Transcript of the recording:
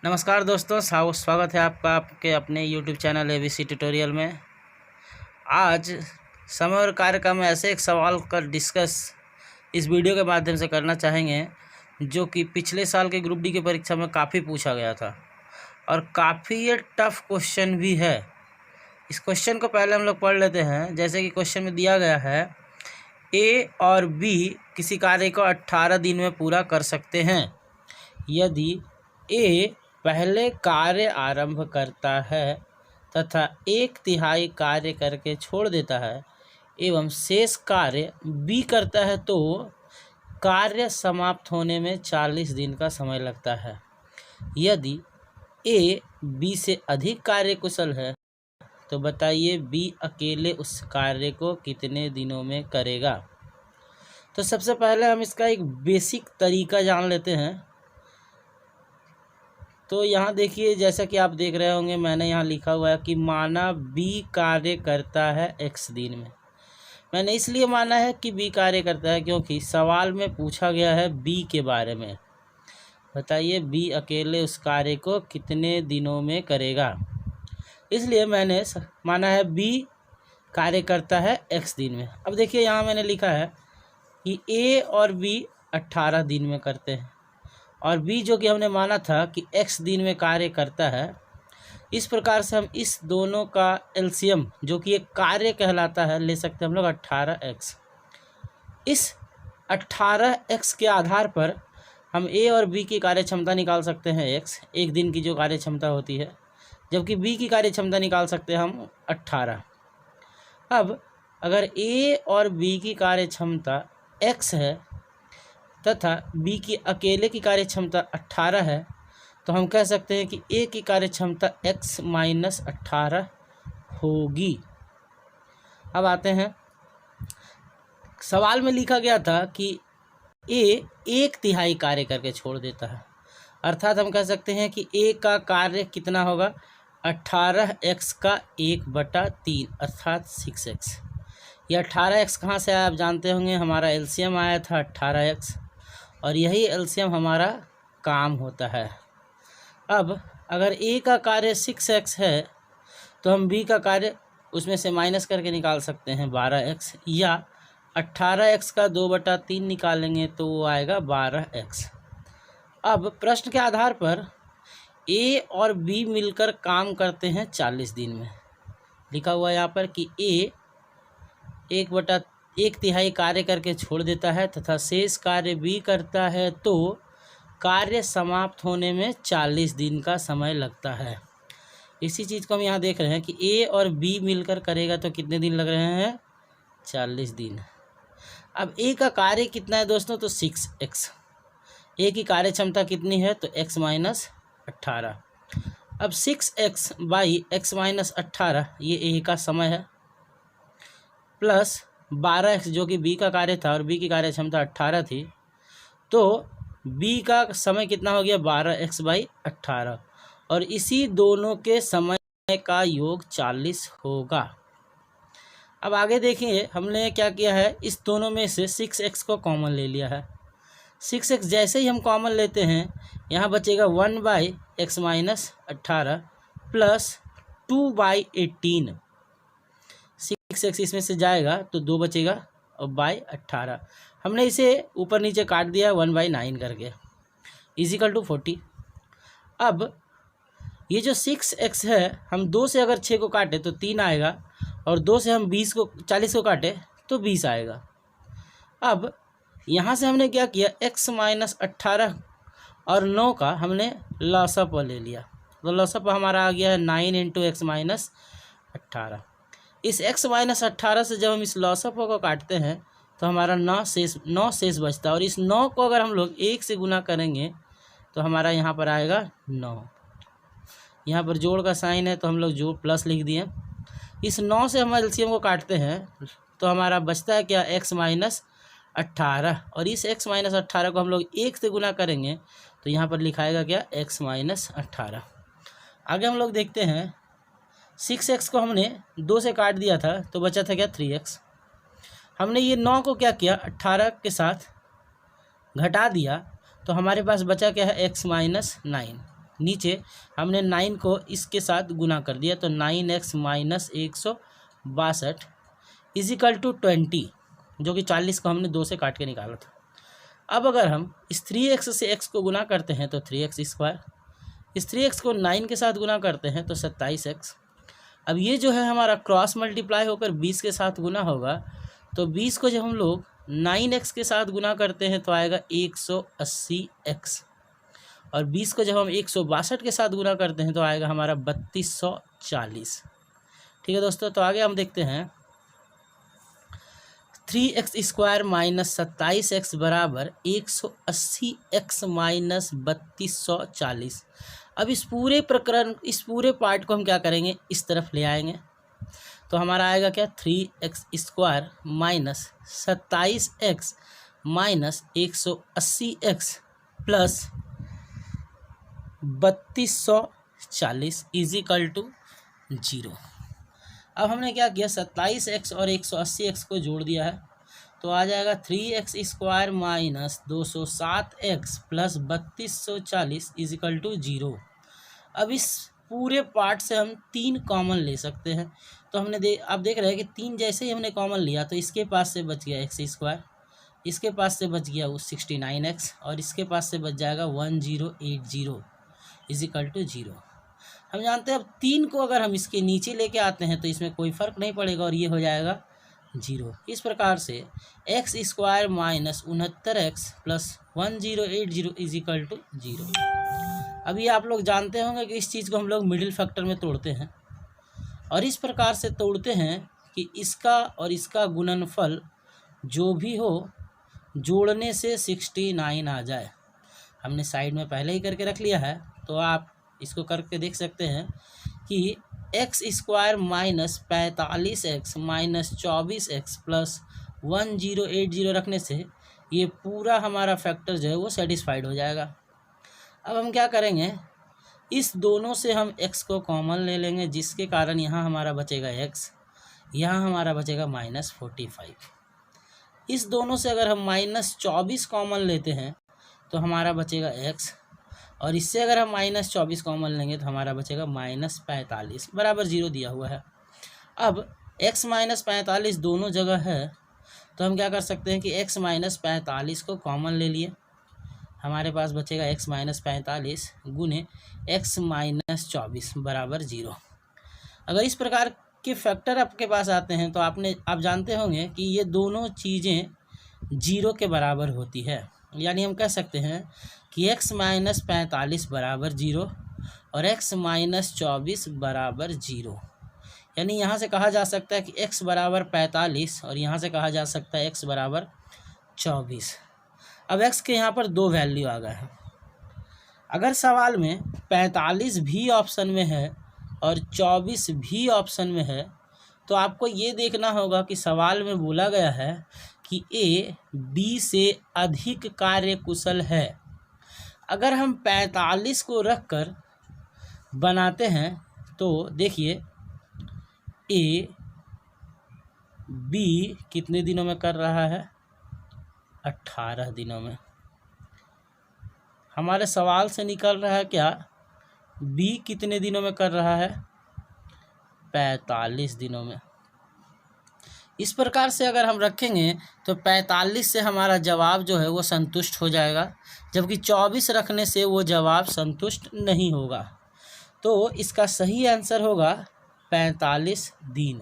नमस्कार दोस्तों, स्वागत है आपका आपके अपने YouTube चैनल ABC ट्यूटोरियल में। आज समय और कार्य का हम ऐसे एक सवाल का डिस्कस इस वीडियो के माध्यम से करना चाहेंगे जो कि पिछले साल के ग्रुप डी की परीक्षा में काफ़ी पूछा गया था और काफ़ी ये टफ क्वेश्चन भी है। इस क्वेश्चन को पहले हम लोग पढ़ लेते हैं। जैसे कि क्वेश्चन में दिया गया है, ए और बी किसी कार्य को 18 दिन में पूरा कर सकते हैं। यदि ए पहले कार्य आरंभ करता है तथा 1/3 कार्य करके छोड़ देता है एवं शेष कार्य बी करता है तो कार्य समाप्त होने में 40 दिन का समय लगता है। यदि ए बी से अधिक कार्य कुशल है तो बताइए बी अकेले उस कार्य को कितने दिनों में करेगा। तो सबसे पहले हम इसका एक बेसिक तरीका जान लेते हैं। तो यहाँ देखिए, जैसा कि आप देख रहे होंगे, मैंने यहाँ लिखा हुआ है कि माना बी कार्य करता है x दिन में। मैंने इसलिए माना है कि बी कार्य करता है क्योंकि सवाल में पूछा गया है बी के बारे में। बताइए बी अकेले उस कार्य को कितने दिनों में करेगा, इसलिए मैंने माना है बी कार्य करता है x दिन में। अब देखिए यहाँ मैंने लिखा है कि ए और बी 18 दिन में करते हैं और बी जो कि हमने माना था कि x दिन में कार्य करता है। इस प्रकार से हम इस दोनों का एलसीएम जो कि एक कार्य कहलाता है ले सकते हैं हम लोग 18x। इस 18x के आधार पर हम ए और बी की कार्य क्षमता निकाल सकते हैं x, एक दिन की जो कार्य क्षमता होती है, जबकि बी की कार्य क्षमता निकाल सकते हैं हम 18। अब अगर ए और बी की कार्य क्षमता x है तथा बी की अकेले की कार्य क्षमता 18 है तो हम कह सकते हैं कि ए की कार्य क्षमता x - 18 होगी। अब आते हैं, सवाल में लिखा गया था कि ए 1/3 कार्य करके छोड़ देता है, अर्थात हम कह सकते हैं कि ए का कार्य कितना होगा, 18x का 1/3 अर्थात 6x। यह 18x कहाँ से आया आप जानते होंगे, हमारा एलसीएम आया था 18x और यही एलसीएम हमारा काम होता है। अब अगर ए का कार्य 6x है तो हम बी का कार्य उसमें से माइनस करके निकाल सकते हैं 12x, या 18x का 2/3 निकालेंगे तो वो आएगा 12x। अब प्रश्न के आधार पर ए और बी मिलकर काम करते हैं 40 दिन में। लिखा हुआ है यहाँ पर कि ए 1/3 कार्य करके छोड़ देता है तथा शेष कार्य बी करता है तो कार्य समाप्त होने में 40 दिन का समय लगता है। इसी चीज़ को हम यहाँ देख रहे हैं कि ए और बी मिलकर करेगा तो कितने दिन लग रहे हैं, 40 दिन। अब ए का कार्य कितना है दोस्तों, तो 6x। ए की कार्य क्षमता कितनी है, तो x - 18। अब 6x बाई x - 18 ये ए का समय है, प्लस 12x जो कि बी का कार्य था और बी की कार्य क्षमता 18 थी, तो बी का समय कितना हो गया, 12x/18 और इसी दोनों के समय का योग 40 होगा। अब आगे देखिए, हमने क्या किया है, इस दोनों में से 6x को कॉमन ले लिया है। 6x जैसे ही हम कॉमन लेते हैं यहाँ बचेगा 1/x - 18 प्लस 2/18। 6x इसमें से जाएगा तो 2 बचेगा और बाई 18 हमने इसे ऊपर नीचे काट दिया 1/9 करके, इजिकल टू 40। अब ये जो 6x है, हम 2 से अगर 6 को काटे तो 3 आएगा और 2 से हम 40 को काटे तो 20 आएगा। अब यहाँ से हमने क्या किया, x - 18 और 9 का हमने लॉसअप ले लिया, तो लॉसअप हमारा आ गया है 9 × x - 18। इस x - 18 से जब हम इस लॉसअप को काटते हैं तो हमारा 9 शेष बचता है और इस 9 को अगर हम लोग 1 से गुना करेंगे तो हमारा यहाँ पर आएगा 9। यहाँ पर जोड़ का साइन है तो हम लोग जोड़ प्लस लिख दिए। इस 9 से हम एलसीएम को काटते हैं तो हमारा बचता है क्या, x - 18 और इस x - 18 को हम लोग 1 से गुना करेंगे तो यहाँ पर लिखाएगा क्या, x - 18। आगे हम लोग देखते हैं, 6x को हमने 2 से काट दिया था तो बचा था क्या, 3x। हमने ये 9 को क्या किया, 18 के साथ घटा दिया तो हमारे पास बचा क्या है, x - 9। नीचे हमने 9 को इसके साथ गुना कर दिया, तो 9x माइनस 162 इजिकल टू 20, जो कि 40 को हमने 2 से काट के निकाला था। अब अगर हम इस 3x से x को गुना करते हैं तो 3x स्क्वायर, इस 3x को 9 के साथ गुना करते हैं तो 27x। अब ये जो है हमारा क्रॉस मल्टीप्लाई होकर 20 के साथ गुना होगा, तो 20 को जब हम लोग 9x के साथ गुना करते हैं तो आएगा 180x, और 20 को जब हम 162 के साथ गुना करते हैं तो आएगा हमारा 3240। ठीक है दोस्तों, तो आगे हम देखते हैं 3x स्क्वायर माइनस 27x बराबर 180x माइनस 3240। अब इस पूरे पार्ट को हम क्या करेंगे, इस तरफ ले आएंगे, तो हमारा आएगा क्या 3x square minus 27x minus 180x plus 3240 equal to 0। अब हमने क्या किया, 27x और 180x को जोड़ दिया है, तो आ जाएगा 3x square minus 207x plus 3240 equal to 0। अब इस पूरे पार्ट से हम 3 कॉमन ले सकते हैं, तो हमने अब देख रहे हैं कि 3 जैसे ही हमने कॉमन लिया तो इसके पास से बच गया x स्क्वायर, इसके पास से बच गया वो 69x, और इसके पास से बच जाएगा 1080 इजिकल टू 0। हम जानते हैं अब 3 को अगर हम इसके नीचे लेके आते हैं तो इसमें कोई फ़र्क नहीं पड़ेगा और ये हो जाएगा 0। इस प्रकार से x square minus 69x plus 1080 equal to 0। अभी आप लोग जानते होंगे कि इस चीज़ को हम लोग मिडिल फैक्टर में तोड़ते हैं, और इस प्रकार से तोड़ते हैं कि इसका और इसका गुणनफल जो भी हो जोड़ने से 69 आ जाए। हमने साइड में पहले ही करके रख लिया है, तो आप इसको करके देख सकते हैं कि x square minus 45x minus 24x plus 1080 रखने से ये पूरा हमारा फैक्टर जो है वो सेटिस्फाइड हो जाएगा। अब हम क्या करेंगे, इस दोनों से हम x को कॉमन ले लेंगे, जिसके कारण यहाँ हमारा बचेगा x, यहाँ हमारा बचेगा -45। इस दोनों से अगर हम -24 कॉमन लेते हैं तो हमारा बचेगा x, और इससे अगर हम -24 कॉमन लेंगे तो हमारा बचेगा -45 बराबर 0 दिया हुआ है। अब x माइनस 45 दोनों जगह है, तो हम क्या कर सकते हैं कि x माइनस 45 को कॉमन ले लिए, हमारे पास बचेगा x माइनस 45 गुने x माइनस 24 बराबर 0। अगर इस प्रकार के फैक्टर आपके पास आते हैं तो आप जानते होंगे कि ये दोनों चीज़ें 0 के बराबर होती है, यानी हम कह सकते हैं कि x माइनस 45 बराबर 0 और x माइनस 24 बराबर 0। यानी यहाँ से कहा जा सकता है कि x बराबर 45 और यहाँ से कहा जा सकता है x बराबर 24। अब x के यहाँ पर 2 वैल्यू आ गए हैं। अगर सवाल में 45 भी ऑप्शन में है और 24 भी ऑप्शन में है, तो आपको ये देखना होगा कि सवाल में बोला गया है कि a b से अधिक कार्यकुशल है। अगर हम 45 को रख कर बनाते हैं तो देखिए a b कितने दिनों में कर रहा है, 18 दिनों में। हमारे सवाल से निकल रहा है क्या, b कितने दिनों में कर रहा है, 45 दिनों में। इस प्रकार से अगर हम रखेंगे तो 45 से हमारा जवाब जो है वो संतुष्ट हो जाएगा, जबकि 24 रखने से वो जवाब संतुष्ट नहीं होगा। तो इसका सही आंसर होगा 45 दिन।